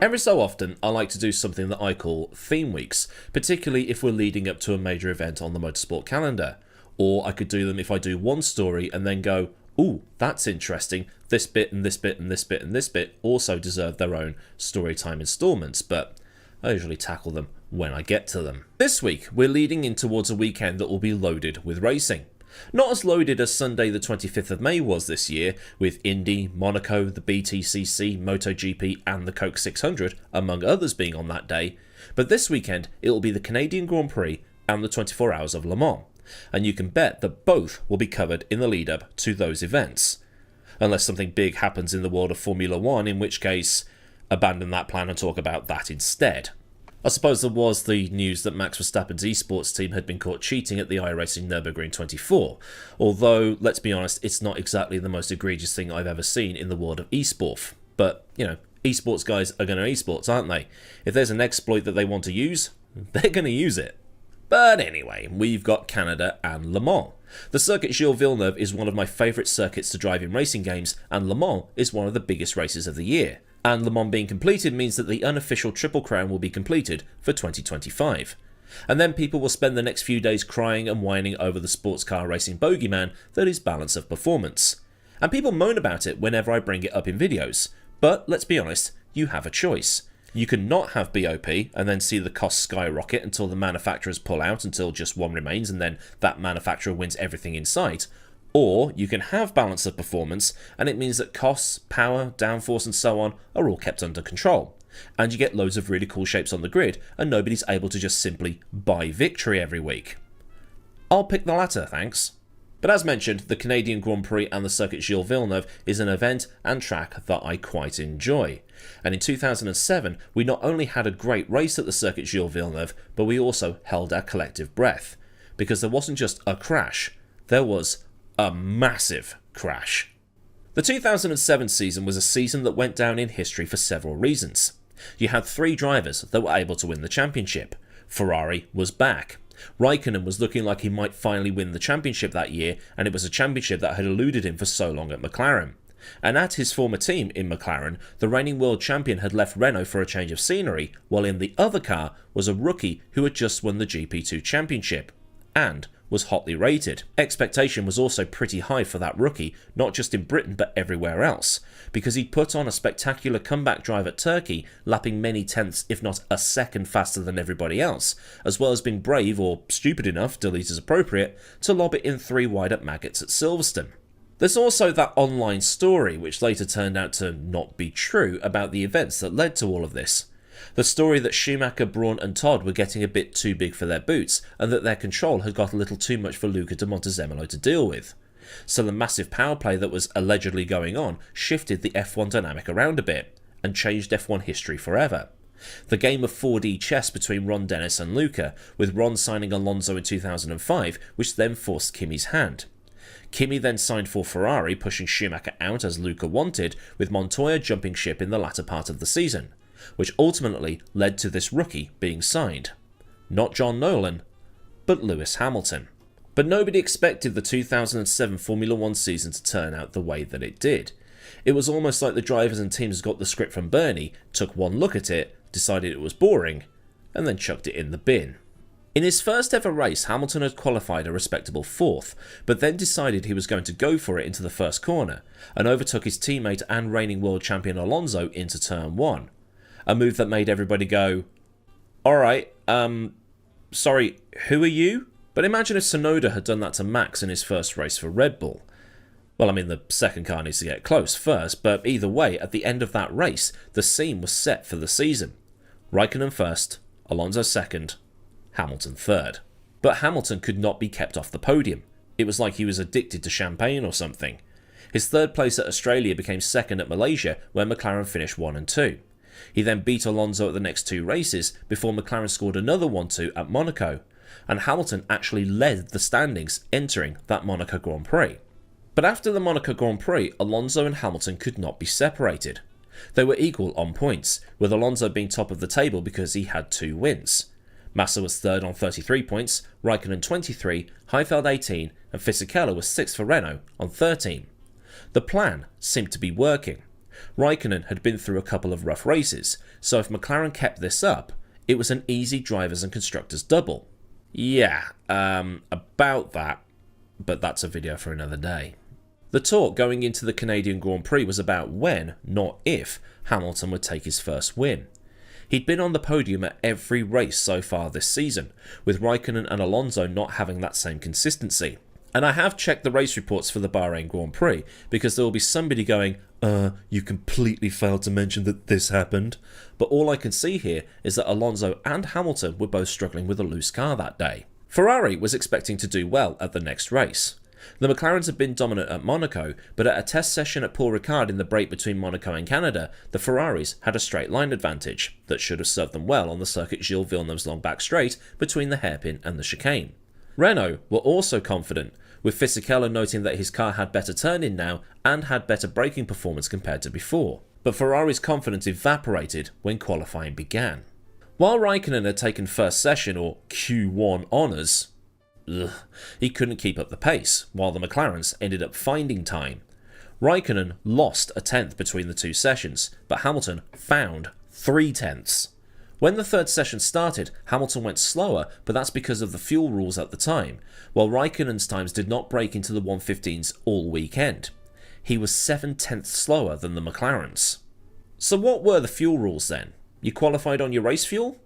Every so often, I like to do something that I call theme weeks, particularly if we're leading up to a major event on the motorsport calendar. Or I could do them if I do one story and then go, ooh, that's interesting, this bit and this bit and this bit and this bit also deserve their own storytime installments, but I usually tackle them when I get to them. This week, we're leading in towards a weekend that will be loaded with racing. Not as loaded as Sunday the 25th of May was this year, with Indy, Monaco, the BTCC, MotoGP and the Coke 600, among others being on that day, but this weekend it will be the Canadian Grand Prix and the 24 Hours of Le Mans, and you can bet that both will be covered in the lead up to those events. Unless something big happens in the world of Formula 1, in which case, abandon that plan and talk about that instead. I suppose there was the news that Max Verstappen's esports team had been caught cheating at the iRacing Nürburgring 24, although, let's be honest, it's not exactly the most egregious thing I've ever seen in the world of esports. But, esports guys are going to esports, aren't they? If there's an exploit that they want to use, they're going to use it. But anyway, we've got Canada and Le Mans. The circuit Gilles Villeneuve is one of my favourite circuits to drive in racing games, and Le Mans is one of the biggest races of the year. And Le Mans being completed means that the unofficial Triple Crown will be completed for 2025. And then people will spend the next few days crying and whining over the sports car racing bogeyman that is balance of performance. And people moan about it whenever I bring it up in videos. But let's be honest, you have a choice. You can not have BOP and then see the costs skyrocket until the manufacturers pull out until just one remains and then that manufacturer wins everything in sight. Or you can have balance of performance, and it means that costs, power, downforce and so on are all kept under control. And you get loads of really cool shapes on the grid, and nobody's able to just simply buy victory every week. I'll pick the latter, thanks. But as mentioned, the Canadian Grand Prix and the Circuit Gilles Villeneuve is an event and track that I quite enjoy. And in 2007, we not only had a great race at the Circuit Gilles Villeneuve, but we also held our collective breath. Because there wasn't just a crash, there was a massive crash. The 2007 season was a season that went down in history for several reasons. You had three drivers that were able to win the championship. Ferrari was back. Raikkonen was looking like he might finally win the championship that year, and it was a championship that had eluded him for so long at McLaren. And at his former team in McLaren, the reigning world champion had left Renault for a change of scenery, while in the other car was a rookie who had just won the GP2 championship, and was hotly rated. Expectation was also pretty high for that rookie, not just in Britain but everywhere else, because he'd put on a spectacular comeback drive at Turkey, lapping many tenths if not a second faster than everybody else, as well as being brave or stupid enough, delete as appropriate, to lob it in 3 wide at Maggots at Silverstone. There's also that online story, which later turned out to not be true, about the events that led to all of this. The story that Schumacher, Brawn and Todd were getting a bit too big for their boots, and that their control had got a little too much for Luca de Montezemolo to deal with. So the massive power play that was allegedly going on shifted the F1 dynamic around a bit, and changed F1 history forever. The game of 4D chess between Ron Dennis and Luca, with Ron signing Alonso in 2005, which then forced Kimi's hand. Kimi then signed for Ferrari, pushing Schumacher out as Luca wanted, with Montoya jumping ship in the latter part of the season, which ultimately led to this rookie being signed. Not John Nolan, but Lewis Hamilton. But nobody expected the 2007 Formula 1 season to turn out the way that it did. It was almost like the drivers and teams got the script from Bernie, took one look at it, decided it was boring, and then chucked it in the bin. In his first ever race, Hamilton had qualified a respectable 4th, but then decided he was going to go for it into the first corner, and overtook his teammate and reigning world champion Alonso into turn 1. A move that made everybody go, alright, sorry, who are you? But imagine if Tsunoda had done that to Max in his first race for Red Bull. Well, I mean, the second car needs to get close first, but either way, at the end of that race, the scene was set for the season. Raikkonen first, Alonso second, Hamilton third. But Hamilton could not be kept off the podium. It was like he was addicted to champagne or something. His third place at Australia became second at Malaysia, where McLaren finished 1 and 2. He then beat Alonso at the next 2 races, before McLaren scored another 1-2 at Monaco, and Hamilton actually led the standings entering that Monaco Grand Prix. But after the Monaco Grand Prix, Alonso and Hamilton could not be separated. They were equal on points, with Alonso being top of the table because he had 2 wins. Massa was third on 33 points, Raikkonen 23, Heifeld 18, and Fisichella was 6th for Renault on 13. The plan seemed to be working. Raikkonen had been through a couple of rough races, so if McLaren kept this up, it was an easy drivers and constructors double. Yeah, about that, but that's a video for another day. The talk going into the Canadian Grand Prix was about when, not if, Hamilton would take his first win. He'd been on the podium at every race so far this season, with Raikkonen and Alonso not having that same consistency. And I have checked the race reports for the Bahrain Grand Prix, because there will be somebody going, you completely failed to mention that this happened. But all I can see here is that Alonso and Hamilton were both struggling with a loose car that day. Ferrari was expecting to do well at the next race. The McLarens had been dominant at Monaco, but at a test session at Paul Ricard in the break between Monaco and Canada, the Ferraris had a straight line advantage that should have served them well on the circuit Gilles Villeneuve's long back straight between the hairpin and the chicane. Renault were also confident, with Fisichella noting that his car had better turn-in now and had better braking performance compared to before. But Ferrari's confidence evaporated when qualifying began. While Raikkonen had taken first session, or Q1 honours, he couldn't keep up the pace, while the McLarens ended up finding time. Raikkonen lost a tenth between the two sessions, but Hamilton found 3/10. When the third session started, Hamilton went slower, but that's because of the fuel rules at the time, while Raikkonen's times did not break into the 1:15s all weekend. He was 7/10 slower than the McLarens. So what were the fuel rules then? You qualified on your race fuel?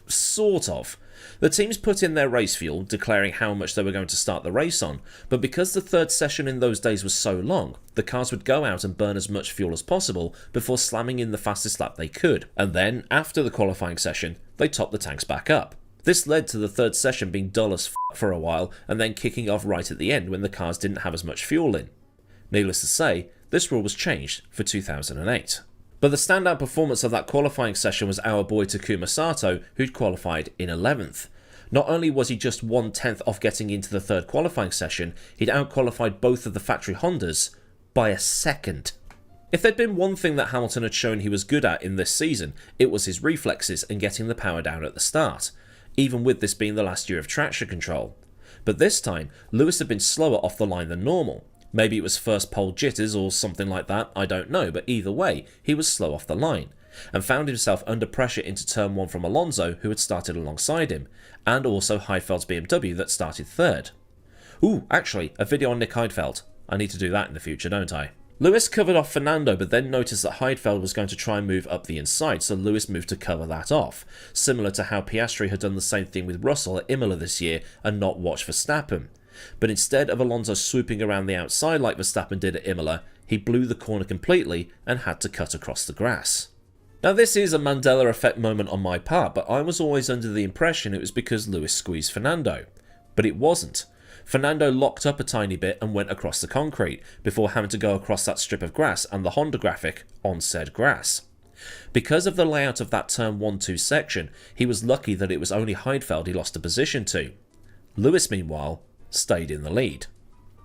Sort of. The teams put in their race fuel, declaring how much they were going to start the race on, but because the third session in those days was so long, the cars would go out and burn as much fuel as possible before slamming in the fastest lap they could, and then, after the qualifying session, they topped the tanks back up. This led to the third session being dull as for a while, and then kicking off right at the end when the cars didn't have as much fuel in. Needless to say, this rule was changed for 2008. But the standout performance of that qualifying session was our boy Takuma Sato, who'd qualified in 11th. Not only was he just 1/10 off getting into the third qualifying session, he'd outqualified both of the factory Hondas by a second. If there'd been one thing that Hamilton had shown he was good at in this season, it was his reflexes and getting the power down at the start, even with this being the last year of traction control. But this time, Lewis had been slower off the line than normal. Maybe it was first pole jitters or something like that, I don't know, but either way, he was slow off the line, and found himself under pressure into turn 1 from Alonso, who had started alongside him, and also Heidfeld's BMW that started third. Ooh, actually, a video on Nick Heidfeld. I need to do that in the future, don't I? Lewis covered off Fernando, but then noticed that Heidfeld was going to try and move up the inside, so Lewis moved to cover that off, similar to how Piastri had done the same thing with Russell at Imola this year and not watched Verstappen. But instead of Alonso swooping around the outside like Verstappen did at Imola, he blew the corner completely and had to cut across the grass. Now this is a Mandela effect moment on my part, but I was always under the impression it was because Lewis squeezed Fernando. But it wasn't. Fernando locked up a tiny bit and went across the concrete, before having to go across that strip of grass and the Honda graphic on said grass. Because of the layout of that turn 1-2 section, he was lucky that it was only Heidfeld he lost a position to. Lewis, meanwhile, stayed in the lead.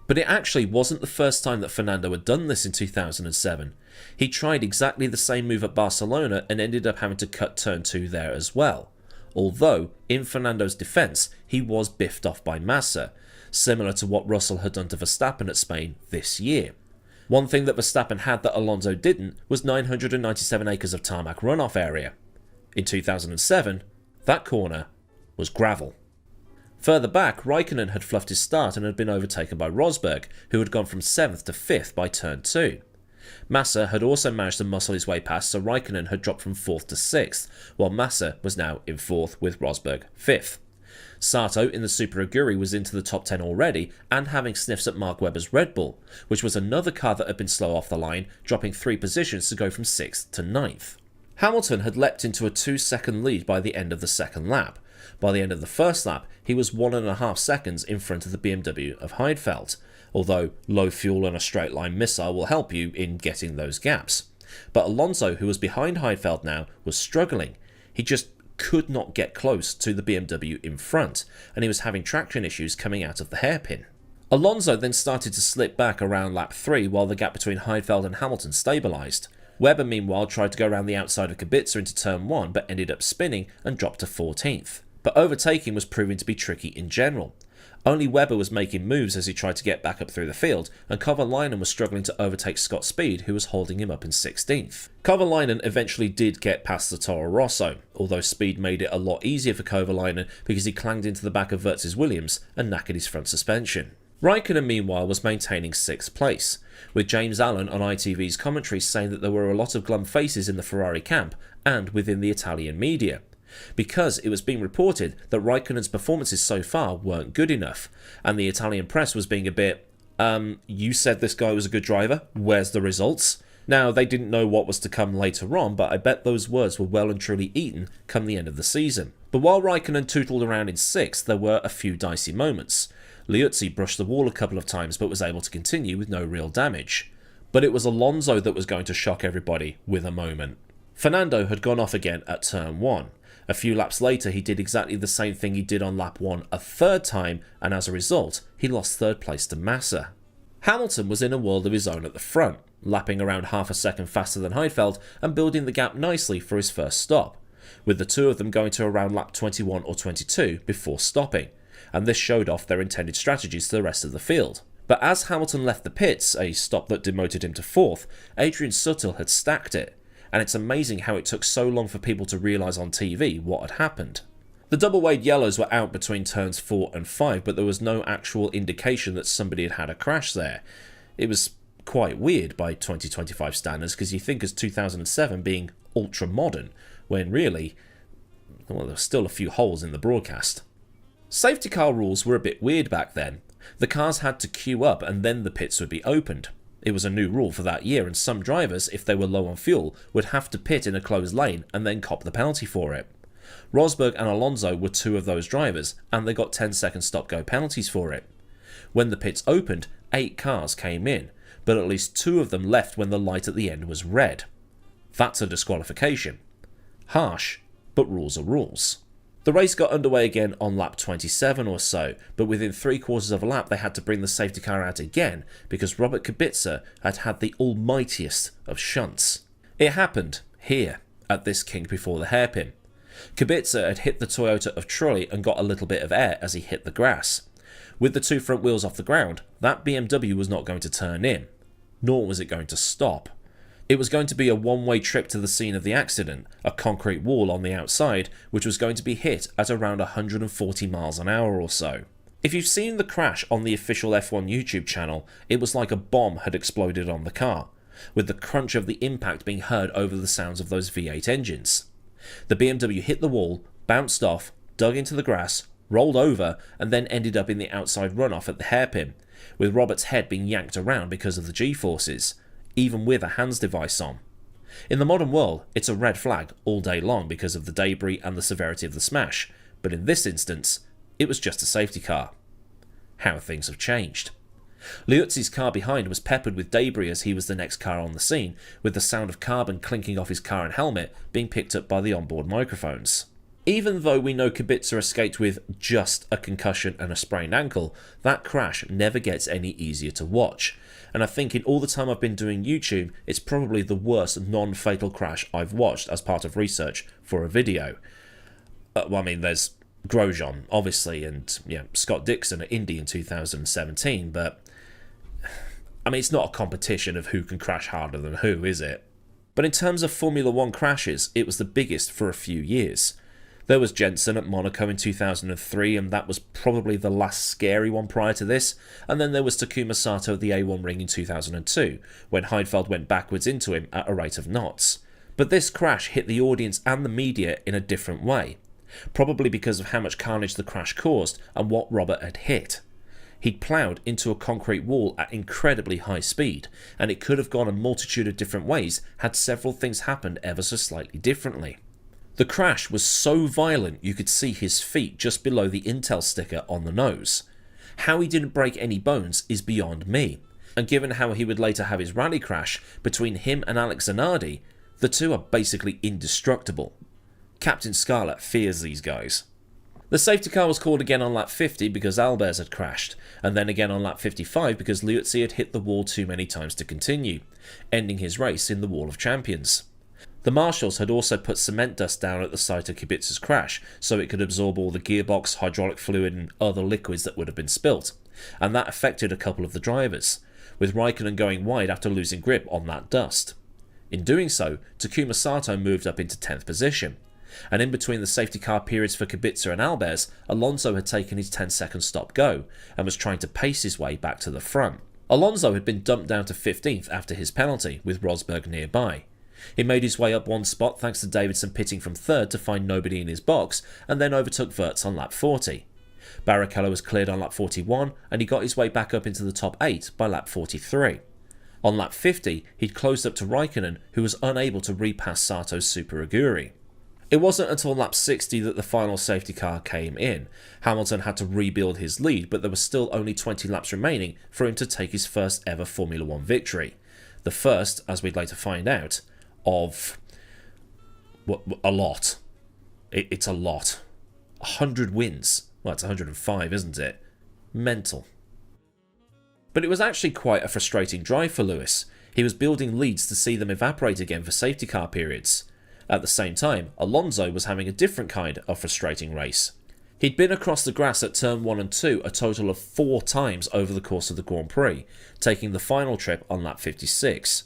But it actually wasn't the first time that Fernando had done this in 2007. He tried exactly the same move at Barcelona and ended up having to cut turn 2 there as well. Although, in Fernando's defence, he was biffed off by Massa, similar to what Russell had done to Verstappen at Spain this year. One thing that Verstappen had that Alonso didn't was 997 acres of tarmac runoff area. In 2007, that corner was gravel. Further back, Raikkonen had fluffed his start and had been overtaken by Rosberg, who had gone from 7th to 5th by turn 2. Massa had also managed to muscle his way past, so Raikkonen had dropped from 4th to 6th, while Massa was now in 4th with Rosberg 5th. Sato in the Super Aguri was into the top 10 already and having sniffs at Mark Webber's Red Bull, which was another car that had been slow off the line, dropping 3 positions to go from 6th to 9th. Hamilton had leapt into a 2-second lead by the end of the second lap. By the end of the first lap, he was 1.5 seconds in front of the BMW of Heidfeld, although low fuel and a straight line missile will help you in getting those gaps. But Alonso, who was behind Heidfeld now, was struggling. He just could not get close to the BMW in front, and he was having traction issues coming out of the hairpin. Alonso then started to slip back around lap 3 while the gap between Heidfeld and Hamilton stabilised. Webber meanwhile tried to go around the outside of Kubica into turn 1 but ended up spinning and dropped to 14th. But overtaking was proving to be tricky in general. Only Webber was making moves as he tried to get back up through the field, and Kovalainen was struggling to overtake Scott Speed, who was holding him up in 16th. Kovalainen eventually did get past the Toro Rosso, although Speed made it a lot easier for Kovalainen because he clanged into the back of Wurtz's Williams and knackered his front suspension. Raikkonen, meanwhile, was maintaining 6th place, with James Allen on ITV's commentary saying that there were a lot of glum faces in the Ferrari camp and within the Italian media, because it was being reported that Raikkonen's performances so far weren't good enough, and the Italian press was being a bit, you said this guy was a good driver, where's the results? Now, they didn't know what was to come later on, but I bet those words were well and truly eaten come the end of the season. But while Raikkonen tootled around in 6th, there were a few dicey moments. Liuzzi brushed the wall a couple of times but was able to continue with no real damage. But it was Alonso that was going to shock everybody with a moment. Fernando had gone off again at turn 1. A few laps later he did exactly the same thing he did on lap 1 a third time, and as a result he lost 3rd place to Massa. Hamilton was in a world of his own at the front, lapping around half a second faster than Heidfeld and building the gap nicely for his first stop, with the two of them going to around lap 21 or 22 before stopping, and this showed off their intended strategies to the rest of the field. But as Hamilton left the pits, a stop that demoted him to 4th, Adrian Sutil had stacked it, and it's amazing how it took so long for people to realise on TV what had happened. The double wide yellows were out between turns 4 and 5, but there was no actual indication that somebody had had a crash there. It was quite weird by 2025 standards, because you think as 2007 being ultra modern, when really, well, there were still a few holes in the broadcast. Safety car rules were a bit weird back then. The cars had to queue up and then the pits would be opened. It was a new rule for that year, and some drivers, if they were low on fuel, would have to pit in a closed lane and then cop the penalty for it. Rosberg and Alonso were 2 of those drivers, and they got 10-second stop-go penalties for it. When the pits opened, 8 cars came in, but at least 2 of them left when the light at the end was red. That's a disqualification. Harsh, but rules are rules. The race got underway again on lap 27 or so, but within 3/4 of a lap they had to bring the safety car out again because Robert Kubica had had the almightiest of shunts. It happened here, at this kink before the hairpin. Kubica had hit the Toyota of Trulli and got a little bit of air as he hit the grass. With the 2 front wheels off the ground, that BMW was not going to turn in, nor was it going to stop. It was going to be a one-way trip to the scene of the accident, a concrete wall on the outside, which was going to be hit at around 140 miles an hour or so. If you've seen the crash on the official F1 YouTube channel, it was like a bomb had exploded on the car, with the crunch of the impact being heard over the sounds of those V8 engines. The BMW hit the wall, bounced off, dug into the grass, rolled over, and then ended up in the outside runoff at the hairpin, with Robert's head being yanked around because of the G-forces, even with a hands device on. In the modern world, it's a red flag all day long because of the debris and the severity of the smash, but in this instance, it was just a safety car. How things have changed. Liuzzi's car behind was peppered with debris as he was the next car on the scene, with the sound of carbon clinking off his car and helmet being picked up by the onboard microphones. Even though we know Kubica escaped with just a concussion and a sprained ankle, that crash never gets any easier to watch. And I think in all the time I've been doing YouTube, it's probably the worst non-fatal crash I've watched as part of research for a video. There's Grosjean, obviously, and Scott Dixon at Indy in 2017, but it's not a competition of who can crash harder than who, is it? But in terms of Formula 1 crashes, it was the biggest for a few years. There was Jensen at Monaco in 2003, and that was probably the last scary one prior to this, and then there was Takuma Sato at the A1 ring in 2002, when Heidfeld went backwards into him at a rate of knots. But this crash hit the audience and the media in a different way, probably because of how much carnage the crash caused and what Robert had hit. He'd ploughed into a concrete wall at incredibly high speed, and it could have gone a multitude of different ways had several things happened ever so slightly differently. The crash was so violent you could see his feet just below the Intel sticker on the nose. How he didn't break any bones is beyond me, and given how he would later have his rally crash between him and Alex Zanardi, the two are basically indestructible. Captain Scarlet fears these guys. The safety car was called again on lap 50 because Albers had crashed, and then again on lap 55 because Liuzzi had hit the wall too many times to continue, ending his race in the Wall of Champions. The marshals had also put cement dust down at the site of Kubica's crash so it could absorb all the gearbox, hydraulic fluid and other liquids that would have been spilt, and that affected a couple of the drivers, with Raikkonen going wide after losing grip on that dust. In doing so, Takuma Sato moved up into 10th position, and in between the safety car periods for Kubica and Albers, Alonso had taken his 10-second stop-go and was trying to pace his way back to the front. Alonso had been dumped down to 15th after his penalty, with Rosberg nearby. He made his way up one spot thanks to Davidson pitting from 3rd to find nobody in his box, and then overtook Wirtz on lap 40. Barrichello was cleared on lap 41, and he got his way back up into the top 8 by lap 43. On lap 50, he'd closed up to Raikkonen, who was unable to repass Sato's Super Aguri. It wasn't until lap 60 that the final safety car came in. Hamilton had to rebuild his lead, but there was still only 20 laps remaining for him to take his first ever Formula 1 victory. The first, as we'd later find out, of a lot. It's a lot. 100 wins. Well, it's 105, isn't it? Mental. But it was actually quite a frustrating drive for Lewis. He was building leads to see them evaporate again for safety car periods. At the same time, Alonso was having a different kind of frustrating race. He'd been across the grass at turn 1 and 2 a total of 4 times over the course of the Grand Prix, taking the final trip on lap 56.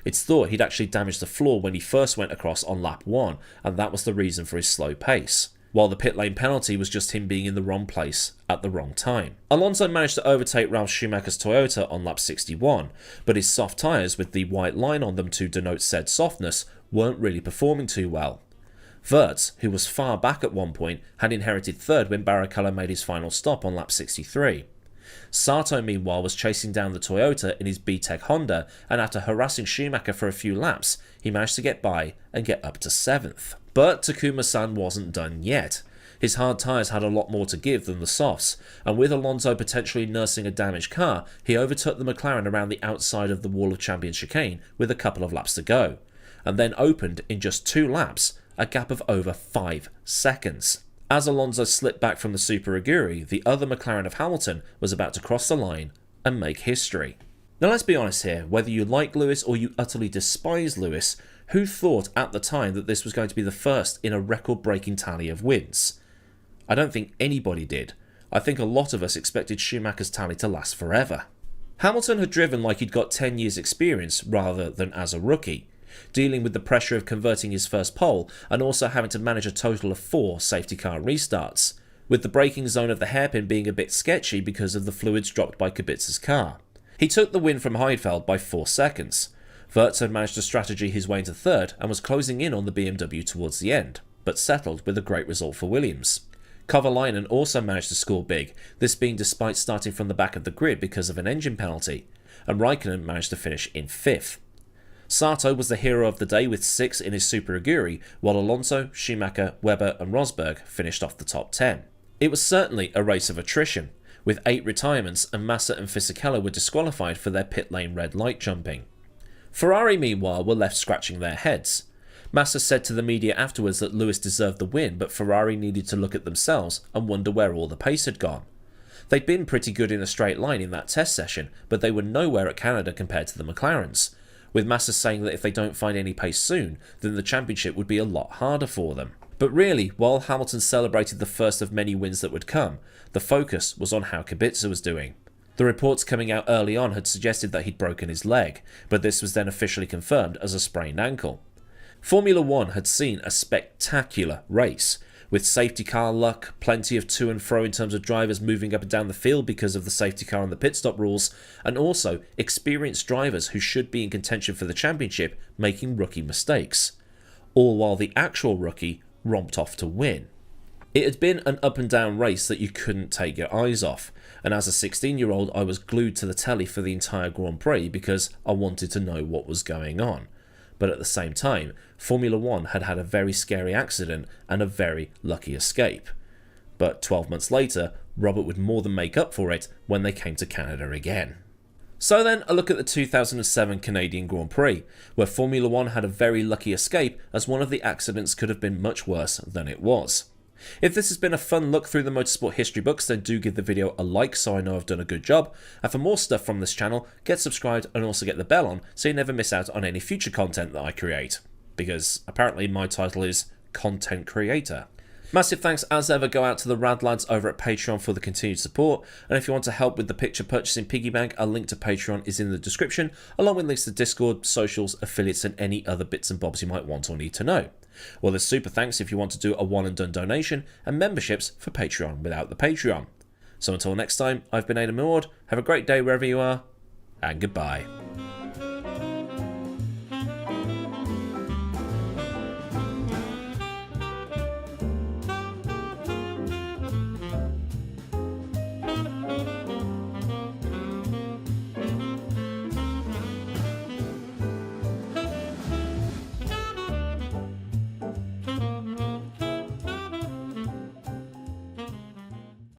It's thought he'd actually damaged the floor when he first went across on lap 1, and that was the reason for his slow pace, while the pit lane penalty was just him being in the wrong place at the wrong time. Alonso managed to overtake Ralf Schumacher's Toyota on lap 61, but his soft tyres with the white line on them to denote said softness weren't really performing too well. Wirtz, who was far back at one point, had inherited 3rd when Barrichello made his final stop on lap 63. Sato, meanwhile, was chasing down the Toyota in his B-Tech Honda, and after harassing Schumacher for a few laps, he managed to get by and get up to 7th. But Takuma-san wasn't done yet. His hard tyres had a lot more to give than the softs, and with Alonso potentially nursing a damaged car, he overtook the McLaren around the outside of the Wall of Champions chicane with a couple of laps to go, and then opened in just 2 laps, a gap of over 5 seconds. As Alonso slipped back from the Super Aguri, the other McLaren of Hamilton was about to cross the line and make history. Now let's be honest here, whether you like Lewis or you utterly despise Lewis, who thought at the time that this was going to be the first in a record-breaking tally of wins? I don't think anybody did. I think a lot of us expected Schumacher's tally to last forever. Hamilton had driven like he'd got 10 years experience rather than as a rookie, dealing with the pressure of converting his first pole and also having to manage a total of 4 safety car restarts, with the braking zone of the hairpin being a bit sketchy because of the fluids dropped by Kubica's car. He took the win from Heidfeld by 4 seconds. Wirtz had managed to strategy his way into 3rd and was closing in on the BMW towards the end, but settled with a great result for Williams. Kovalainen also managed to score big, this being despite starting from the back of the grid because of an engine penalty, and Raikkonen managed to finish in 5th. Sato was the hero of the day with 6 in his Super Aguri, while Alonso, Schumacher, Webber and Rosberg finished off the top 10. It was certainly a race of attrition, with 8 retirements, and Massa and Fisichella were disqualified for their pit lane red light jumping. Ferrari, meanwhile, were left scratching their heads. Massa said to the media afterwards that Lewis deserved the win, but Ferrari needed to look at themselves and wonder where all the pace had gone. They'd been pretty good in a straight line in that test session, but they were nowhere at Canada compared to the McLarens, with Massa saying that if they don't find any pace soon, then the championship would be a lot harder for them. But really, while Hamilton celebrated the first of many wins that would come, the focus was on how Kubica was doing. The reports coming out early on had suggested that he'd broken his leg, but this was then officially confirmed as a sprained ankle. Formula 1 had seen a spectacular race, with safety car luck, plenty of to and fro in terms of drivers moving up and down the field because of the safety car and the pit stop rules, and also experienced drivers who should be in contention for the championship making rookie mistakes, all while the actual rookie romped off to win. It had been an up and down race that you couldn't take your eyes off, and as a 16-year-old I was glued to the telly for the entire Grand Prix because I wanted to know what was going on. But at the same time, Formula 1 had had a very scary accident and a very lucky escape. But 12 months later, Robert would more than make up for it when they came to Canada again. So then, a look at the 2007 Canadian Grand Prix, where Formula 1 had a very lucky escape as one of the accidents could have been much worse than it was. If this has been a fun look through the motorsport history books, then do give the video a like so I know I've done a good job, and for more stuff from this channel, get subscribed and also get the bell on so you never miss out on any future content that I create. because apparently my title is Content Creator. Massive thanks as ever go out to the rad lads over at Patreon for the continued support, and if you want to help with the picture purchasing piggy bank, a link to Patreon is in the description, along with links to Discord, socials, affiliates and any other bits and bobs you might want or need to know. Well, there's super thanks if you want to do a one and done donation, and memberships for Patreon without the Patreon. So until next time, I've been Aidan Millward, have a great day wherever you are, and goodbye.